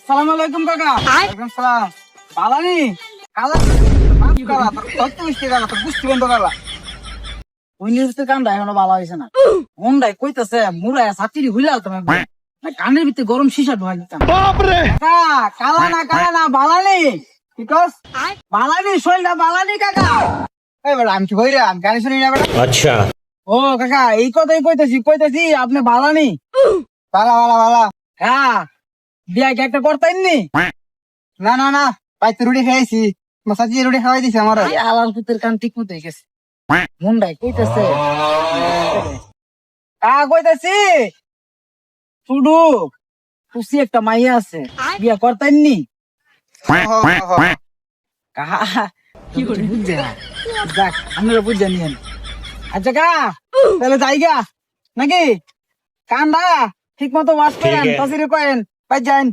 আসসালামু আলাইকুম কাকা। ওয়ালাইকুম সালাম। বালানি কালা কি কালা কত মিষ্টি কালা তো বুঝতে বন্ধ কালা ওই নিউজের কামটা এখনো ভালো হয়েছে না। মন্ডাই কইতাছে মুরায় ছাত্রী হইলাও তুমি না কানের ভিতরে গরম সীসা ঢোকা দিতাম। কাকা কালা না বালানি কি কস বালানি শৈলটা বালানি কাকা। এই বেটা আমি কি কই রে আমি গান শুনি না বেটা। अच्छा। ও কাকা এই কথাই কইতাছি আপনি বালানি বালা হ্যাঁ বিয়া কি একটা করতেননি? না পাইতে রুটি খাইছি মাসাজি রুটি খাওয়াই দিছে আমার আলাল পুতের কান ঠিক মতো গেছে মুন্ডাই কইতাছে কইতাছি শুধু খুশি একটা মাইয়া আছে বিয়া করতেননি কাহা কি করে বুঝছে না যাক আপনারা বুঝে নিয়েন। আচ্ছা কা তাহলে যাইগা নাকি কান্দা ঠিক মতো ওয়াশ করেন তাসিরে করেন পাই যান।